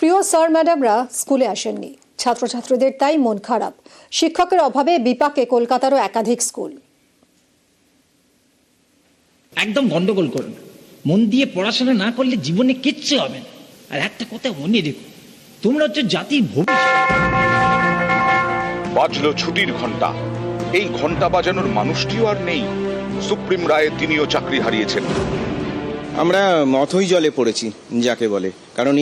প্রিয় স্যার ম্যাডামরা স্কুলে আসেননি, ছাত্রছাত্রীদের তাই মন খারাপ। শিক্ষকের অভাবে বিপাকে কলকাতারও একাধিক স্কুল। একদম গন্ডগোল করুন, মন দিয়ে পড়াশোনা না করলে জীবনে কিচ্ছু হবে না। আর একটা কথা মনে রেখো, তোমরা হচ্ছে জাতির ভবিষ্যৎ। বাজলো ছুটির ঘন্টা। এই ঘন্টা বাজানোর মানুষটিও আর নেই। সুপ্রিম রায়ে তিনিও চাকরি হারিয়েছেন। আমরা মথই জলে পড়েছি যাকে বলে, কারণ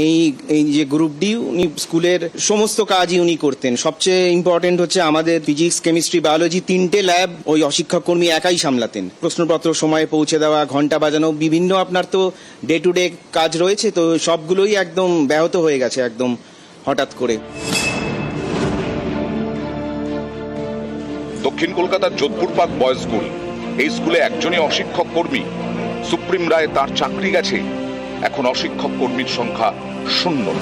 এই যে গ্রুপ ডি, উনি স্কুলের সমস্ত কাজই উনি করতেন। সবচেয়ে ইম্পর্টেন্ট হচ্ছে আমাদের ফিজিক্স, কেমিস্ট্রি, বায়োলজি তিনটে ল্যাব ওই অশিক্ষক কর্মী একাই সামলাতেন। প্রশ্নপত্র সময়ে পৌঁছে দেওয়া, ঘন্টা বাজানো, বিভিন্ন আপনার তো ডে টু ডে কাজ রয়েছে, তো সবগুলোই একদম ব্যাহত হয়ে গেছে একদম হঠাৎ করে। দক্ষিণ কলকাতার যোধপুর পার্ক বয়েজ স্কুল, এই স্কুলে একজনই অশিক্ষক কর্মী। সুপ্রিম রায়ে তার চাকরি গেছে। এখন অশিক্ষক কর্মীর সংখ্যা 0।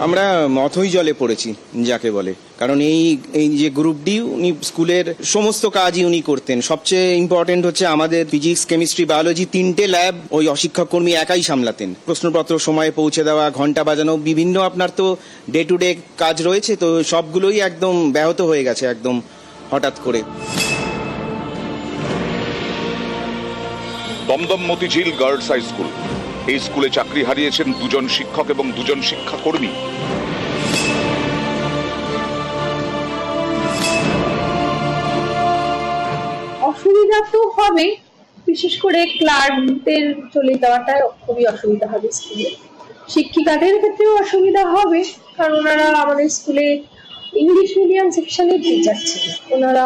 আমরা মথই জলে পড়েছি যাকে বলে, কারণ এই যে গ্রুপ ডি, উনি স্কুলের সমস্ত কাজই উনি করতেন। সবচেয়ে ইম্পর্টেন্ট হচ্ছে আমাদের ফিজিক্স, কেমিস্ট্রি, বায়োলজি তিনটে ল্যাব ওই অশিক্ষক কর্মী একাই সামলাতেন। প্রশ্নপত্র সময়ে পৌঁছে দেওয়া, ঘন্টা বাজানো, বিভিন্ন আপনার তো ডে টু ডে কাজ রয়েছে, তো সবগুলোই একদম ব্যাহত হয়ে গেছে একদম হঠাৎ করে। Dumdum Motijheel girls high school, এই স্কুলে চাকরি হারিয়েছেন 2জন শিক্ষক এবং 2জন শিক্ষাকর্মী। অসুবিধা তো হবে, বিশেষ করে ক্লার্কদের চলে যাওয়াটা খুবই অসুবিধা হবে স্কুলে। শিক্ষিকাদের ক্ষেত্রেও অসুবিধা হবে, কারণ ওনারা আমাদের স্কুলে ইংলিশ মিডিয়াম সেকশনের টিচার ছিল, ওনারা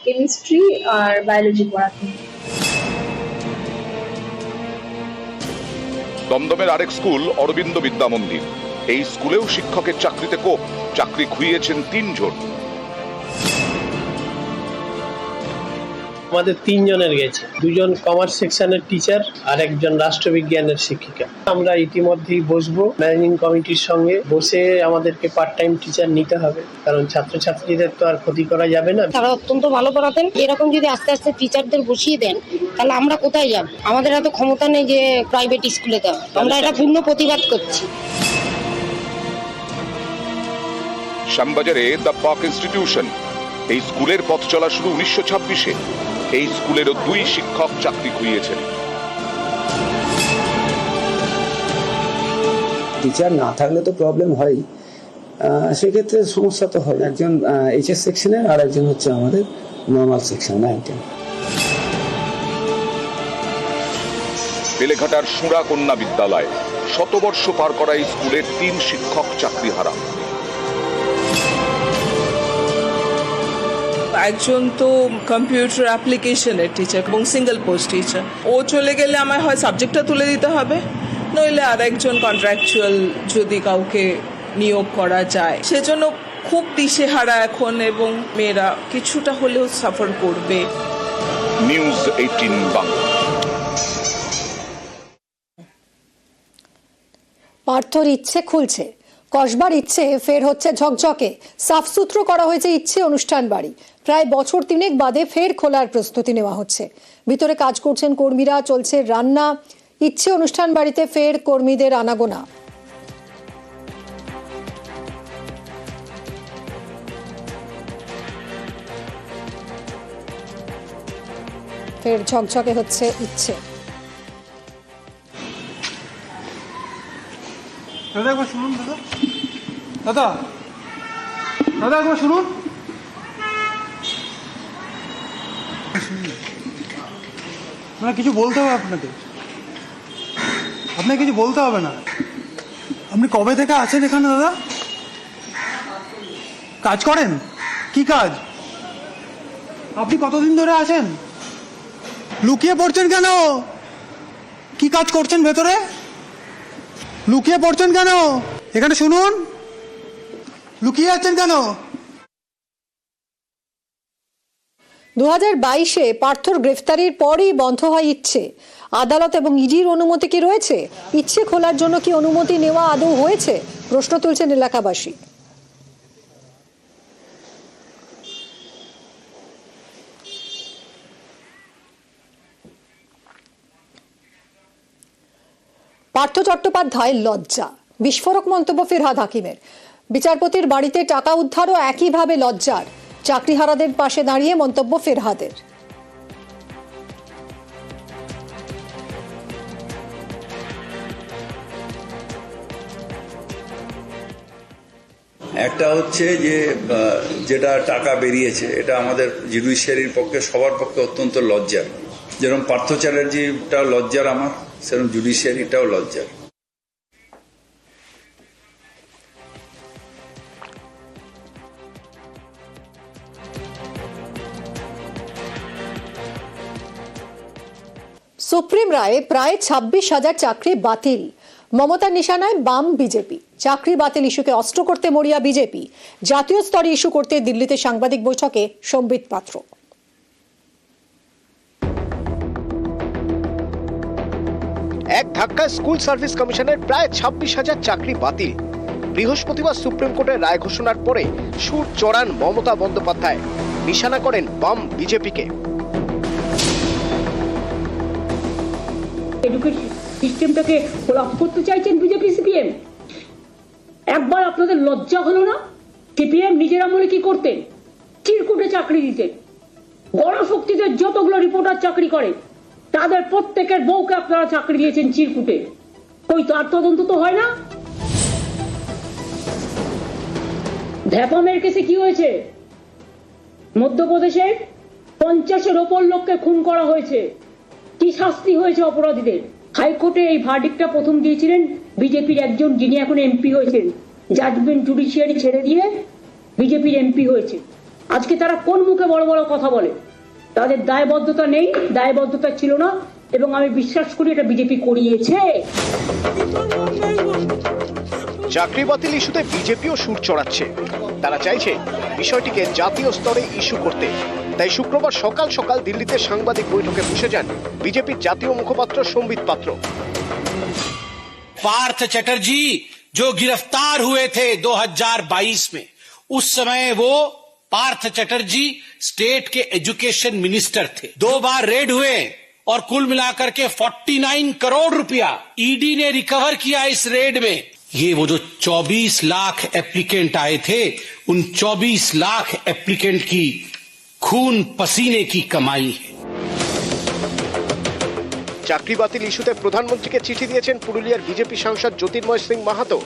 কেমিস্ট্রি আর বায়োলজি পড়াতেন। দমদমের আরেক স্কুল অরবিন্দ বিদ্যা মন্দির, এই স্কুলেও শিক্ষকের চাকরিতে কোপ। চাকরি খুইয়েছেন 3 জন। আমাদের 3 জনের গেছে, 2জন কমার্স সেকশনের টিচার আর 1জন রাষ্ট্রবিজ্ঞানের শিক্ষিকা। আমরা ইতিমধ্যেই বসবো ম্যানেজিং কমিটির সঙ্গে, বসে আমাদেরকে পার্ট টাইম টিচার নিতে হবে, কারণ ছাত্রছাত্রীদের তো আর ক্ষতি করা যাবে না। তারা অত্যন্ত ভালো পড়াতেন। এরকম যদি আস্তে আস্তে টিচারদের বসিয়ে দেন, তাহলে আমরা কোথায় যাব? আমাদের এত ক্ষমতা নেই যে প্রাইভেট স্কুলে দেওয়া। আমরা এটা পূর্ণ প্রতিবাদ করছি। শ্যামবাজারে দ্য পার্ক ইনস্টিটিউশন, এই স্কুলের পথ চলা শুরু 1926-এ। এই স্কুলেরও 2 শিক্ষক চাকরি খুইয়েছেন। টিচার না থাকলে তো প্রবলেম হয়, সেক্ষেত্রে সমস্যা তো হয়। একজন এইচএস সেকশনের আর একজন হচ্ছে আমাদের নর্মাল সেকশন 9-10। বেলেঘাটার সুরা কন্যা বিদ্যালয়, 100 বর্ষ পার করা এই স্কুলের 3 শিক্ষক চাকরি হারা। একজন তো কম্পিউটার অ্যাপ্লিকেশনের টিচার এবং সিঙ্গেল পোস্ট টিচার, ও চলে গেলে আমার হয় সাবজেক্টটা তুলে দিতে হবে, নইলে আর একজন কন্ট্রাকচুয়াল যদি কাউকে নিয়োগ করা যায়। সেজন্য খুব দিশেহারা এখন, এবং মেয়েরা কিছুটা হলেও সাফার করবে। নিউজ 18 বাংলা। পার্থর ইচ্ছে খুলছে, কসবার ইচ্ছে ফের হচ্ছে ঝকঝকে। সাফসুতরো করা হয়েছে ইচ্ছে অনুষ্ঠান বাড়ি। প্রায় বছর 3 বাদে ফের খোলার প্রস্তুতি নেওয়া হচ্ছে। ভিতরে কাজ করছেন কর্মীরা, চলছে রান্না। ইচ্ছে অনুষ্ঠান বাড়িতে ফের কর্মীদের আনাগোনা। ফের ঝকঝকে হচ্ছে ইচ্ছে। দাদা একবার শুনুন, দাদা একবার শুনুন। মানে কিছু বলতে হবে আপনাকে কিছু বলতে হবে না। আপনি কবে থেকে আছেন এখানে দাদা? কাজ করেন? কি কাজ? আপনি কতদিন ধরে আছেন? লুকিয়ে পড়ছেন কেন? কি কাজ করছেন ভেতরে? লুকিয়ে পড়ছেন কেন? এখানে শুনুন, লুকিয়ে আছেন কেন? 2022-এ পার্থর গ্রেফতারির পরই বন্ধ হয় ইচ্ছে। আদালত এবং ইডির অনুমতি কি রয়েছে? ইচ্ছে খোলার জন্য কি অনুমতি নেওয়া আদৌ হয়েছে? প্রশ্ন তুলছেন এলাকাবাসী। পার্থ চট্টোপাধ্যায় লজ্জা, বিস্ফোরক মন্তব্য ফিরহাদ হাকিমের। বিচারপতির বাড়িতে টাকা উদ্ধারও একইভাবে লজ্জার। চাকরিহারাদের পাশে দাঁড়িয়ে মন্তব্য ফিরহাদের। একটা হচ্ছে যে যেটা টাকা বেরিয়েছে এটা আমাদের জুডিশিয়ারির পক্ষে সবার পক্ষে অত্যন্ত লজ্জার। যেরকম পার্থ চ্যাটার্জিটা লজ্জার আমার, সেরকম জুডিশিয়ারিটাও লজ্জার। সুপ্রিম রায়ে প্রায় 26,000 চাকরি বাতিল। মমতার নিশানায় বাম বিজেপি। চাকরি বাতিল ইস্যুকে অস্ত্র করতে মরিয়া বিজেপি। জাতীয় স্তরে ইস্যু করতে দিল্লিতে সাংবাদিক বৈঠকে সম্বিত পাত্র। এক ধাক্কায় স্কুল সার্ভিস কমিশনের প্রায় 26,000 চাকরি বাতিল। বৃহস্পতিবার সুপ্রিম কোর্টের রায় ঘোষণার পরে সুর চড়ান মমতা বন্দ্যোপাধ্যায়, নিশানা করেন বাম বিজেপিকে। এডুকেশন সিস্টেমটাকে কোলাপস করতে চাইছেন বিজেপি সিপিএম। একবার আপনাদের লজ্জা হলো না? সিপিএম নিজের আমলে কি করতেন? চিরকুটে চাকরি দিতেন। গণশক্তিদের যতগুলো রিপোর্টার চাকরি করে তাদের প্রত্যেকের বউকে আপনারা চাকরি দিয়েছেন চিরকুটে। কই তার তদন্ত তো হয় না? ভ্যাপামের কেসে কি হয়েছে? মধ্যপ্রদেশে 50-এর ওপর লোককে খুন করা হয়েছে। কি শাস্তি হয়েছে অপরাধীদের? হাইকোর্টে এই ভার্ডিক্টটা প্রথম দিয়েছিলেন বিজেপির একজন, যিনি এখন এমপি হয়েছেন। জাজমেন্ট জুডিশিয়ারি ছেড়ে দিয়ে বিজেপির এমপি হয়েছে। আজকে তারা কোন মুখে বড় বড় কথা বলে? তাদের দায়বদ্ধতা নেই, দায়বদ্ধতা ছিল না, এবং আমি বিশ্বাস করি এটা বিজেপি করিয়েছে। চাকরি বাতিল ইস্যুতে বিজেপিও সুর চড়াচ্ছে। তারা চাইছে বিষয়টিকে জাতীয় স্তরে ইস্যু করতে। তাই শুক্রবার সকাল সকাল দিল্লিতে সাংবাদিক বৈঠকে বসে যান বিজেপির জাতীয় মুখপাত্র সম্বিত পাত্র। पार्थ चटर्जी जो गिरफ्तार हुए थे 2022 में, उस समय वो पार्थ चटर्जी स्टेट के एजुकेशन मिनिस्टर थे। 2 बार रेड हुए और कुल मिलाकर के 49 करोड़ रुपया ईडी ने रिकवर किया इस रेड में। ये वो जो 24 लाख एप्लीकेंट आए थे, उन 24 लाख एप्लीकेंट की खून पसीने की कमाई है। চাকরি বাতিল ইস্যুতে প্রধানমন্ত্রীকে চিঠি দিয়েছেন পুরুলিয়ার বিজেপি সাংসদ জ্যোতির্ময় সিং মাহাতো।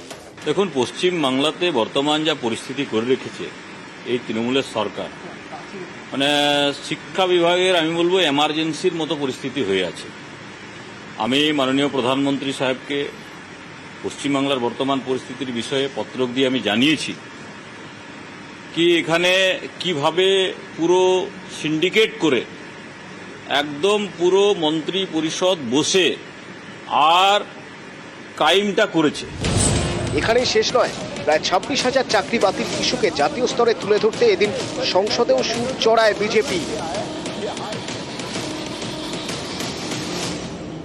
দেখুন, পশ্চিম বাংলাতে বর্তমান যা পরিস্থিতি করে রেখেছে এই তৃণমূলের সরকার, মানে শিক্ষা বিভাগের আমি বলবো এমার্জেন্সির মতো পরিস্থিতি হয়ে আছে। আমি মাননীয় প্রধানমন্ত্রী সাহেবকে পশ্চিমবাংলার বর্তমান পরিস্থিতির বিষয়ে পত্র দিয়ে আমি জানিয়েছি কি এখানে কিভাবে পুরো সিন্ডিকেট করে একদম পুরো মন্ত্রী পরিষদ বসে আর ক্রাইমটা করেছে। এখানেই শেষ নয়, প্রায় 26,000 চাকরি বাতিল ইস্যুকে জাতীয় স্তরে তুলে ধরতে এদিন সংসদেও সুর চড়ায় বিজেপি।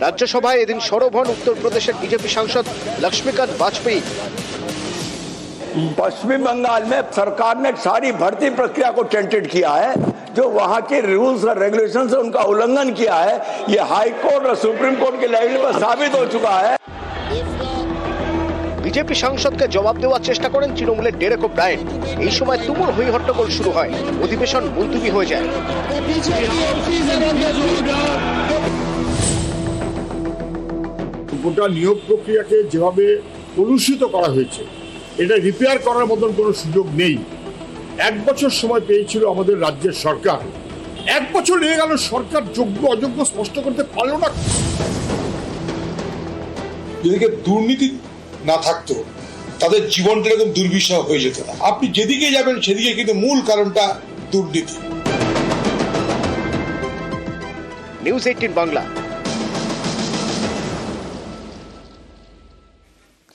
রাজ্যসভায় এদিন সরব হন উত্তরপ্রদেশের বিজেপি সাংসদ লক্ষ্মীকান্ত বাজपेयी। पश्चिम बंगाल में सरकार ने सारी भर्ती प्रक्रिया को टेंटेड किया है। जो वहां के रूल्स और रेगुलेशंस है उनका उल्लंघन किया है। ये हाई कोर्ट और सुप्रीम कोर्ट के लेवल पर साबित हो चुका है। বিজেপি সাংসদকে জবাব দেওয়ার চেষ্টা করেন তৃণমূলের ডেরেক ওব্রায়েন। এই সময় তুমুল হই হট্টগোল শুরু হয়, অধিবেশন মুলতুবি হয়ে যায়। গোটা নিয়োগ প্রক্রিয়াকে যেভাবে কলুষিত করা হয়েছে, এটা রিপেয়ার করার মতন কোনো সুযোগ নেই। 1 বছর সময় পেয়েছিল আমাদের রাজ্যের সরকার। 1 বছর লেগে গেল, সরকার যোগ্য অযোগ্য স্পষ্ট করতে পারল না। যদি দুর্নীতি না থাকতো তাদের জীবনটা এরকম দুর্বিষহ হয়ে যেত না। আপনি যেদিকে যাবেন সেদিকে কিন্তু মূল কারণটা দুর্নীতি। নিউজ 18 বাংলা।